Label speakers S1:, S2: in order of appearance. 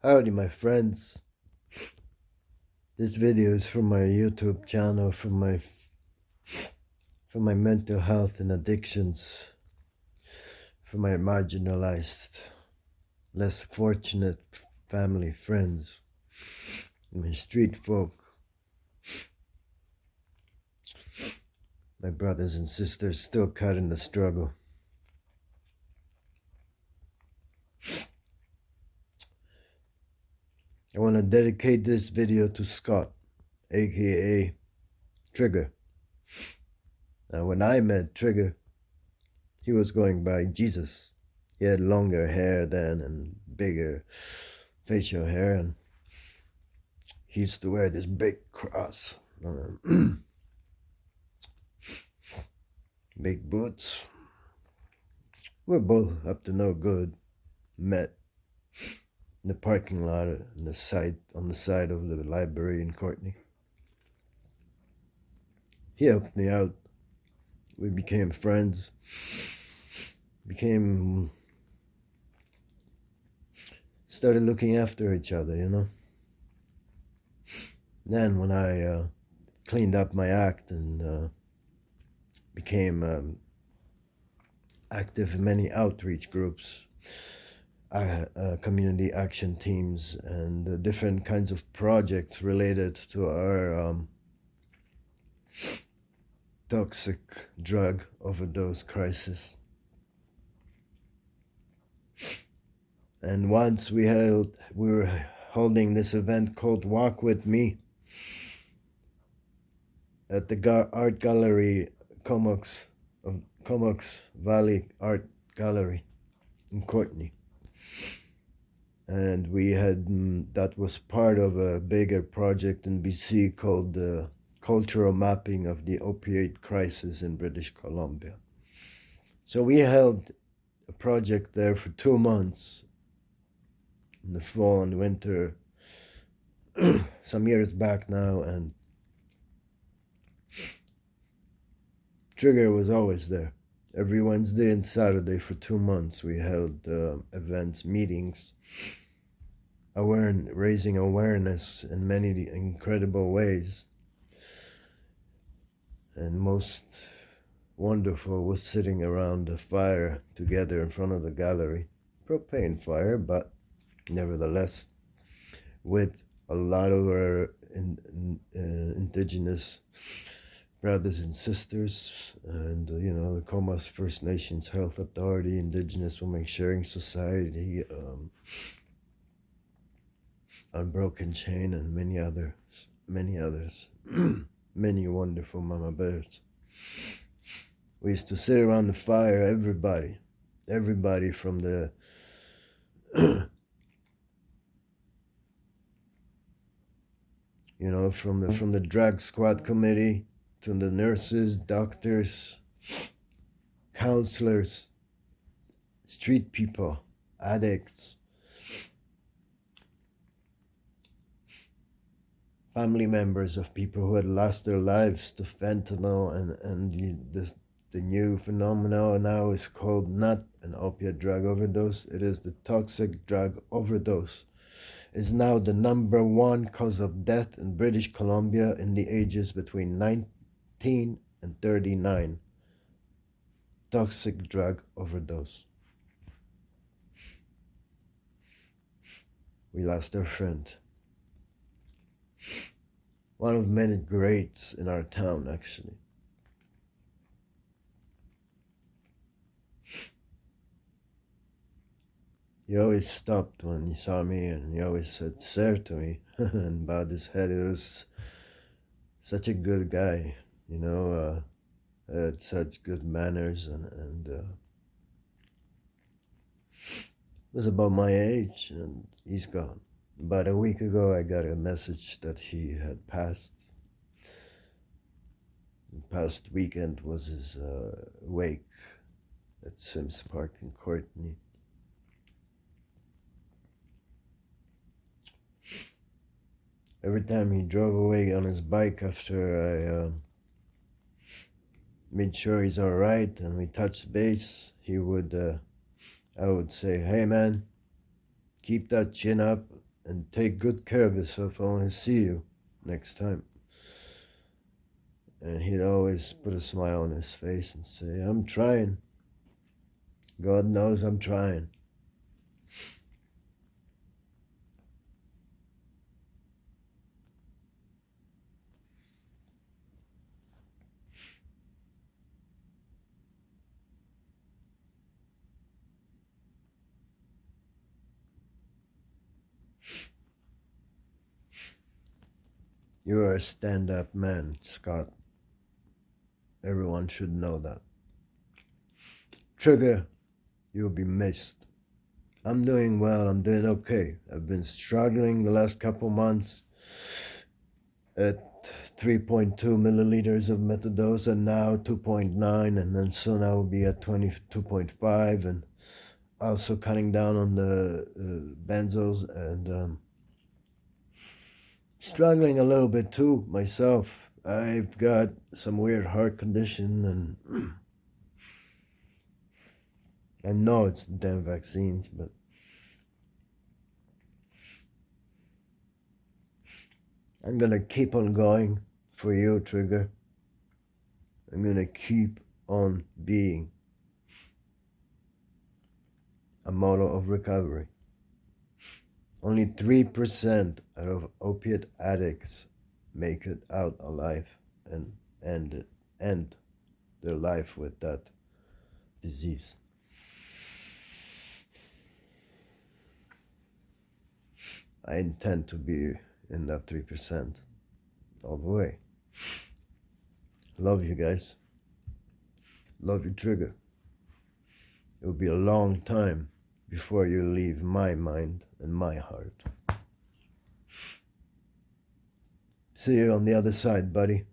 S1: Howdy, my friends. This video is from my YouTube channel for my mental health and addictions, for my marginalized, less fortunate family, friends, my street folk, my brothers and sisters still caught in the struggle. I want to dedicate this video to Scott, a.k.a. Trigger. Now, when I met Trigger, he was going by Jesus. He had longer hair then and bigger facial hair, and he used to wear this big cross, big boots. We're both up to no good. Met in the parking lot on the side of the library in Courtney. He helped me out. We became friends. Started looking after each other, you know. Then when I cleaned up my act and became active in many outreach groups, community action teams, and different kinds of projects related to our toxic drug overdose crisis. And once we were holding this event called Walk With Me at the art gallery, Comox Valley Art Gallery in Courtney. And we had, that was part of a bigger project in BC called the Cultural Mapping of the Opioid Crisis in British Columbia. So we held a project there for 2 months in the fall and winter, some years back now, and Trigger was always there. Every Wednesday and Saturday for 2 months we held events, meetings, raising awareness in many incredible ways. And most wonderful was sitting around a fire together in front of the gallery. Propane fire, but nevertheless, with a lot of our indigenous brothers and sisters, and the Comas First Nations Health Authority, Indigenous Women Sharing Society, Unbroken Chain, and many others, many wonderful mama bears. We used to sit around the fire, everybody from the from the drug squad committee to the nurses, doctors, counselors, street people, addicts, family members of people who had lost their lives to fentanyl, and the new phenomenon now is called not an opiate drug overdose, it is the toxic drug overdose. Is now the #1 cause of death in British Columbia in the ages between 19 and 39. Toxic drug overdose. We lost our friend. One of many greats in our town, actually. He always stopped when he saw me, and he always said, "Sir," to me, and bowed his head. It was such a good guy, had such good manners, and was about my age, and he's gone. About a week ago, I got a message that he had passed. The past weekend was his wake at Sims Park in Courtney. Every time he drove away on his bike after I made sure he's all right and we touched base, I would say, "Hey man, keep that chin up. and take good care of yourself. I want to see you next time. And he'd always put a smile on his face and say, I'm trying. God knows I'm trying. You're a stand-up man, Scott. Everyone should know that. Trigger, you'll be missed. I'm doing well, I'm doing okay. I've been struggling the last couple months at 3.2 milliliters of methadose, and now 2.9, and then soon I will be at 22.5, and also cutting down on the benzos, and struggling a little bit too myself. I've got some weird heart condition, and I know it's the damn vaccines, but I'm gonna keep on going for you, Trigger. I'm gonna keep on being a model of recovery. Only 3% of opiate addicts make it out alive and end their life with that disease. I intend to be in that 3% all the way. Love you guys. Love you, Trigger. It will be a long time before you leave my mind and my heart. See you on the other side, buddy.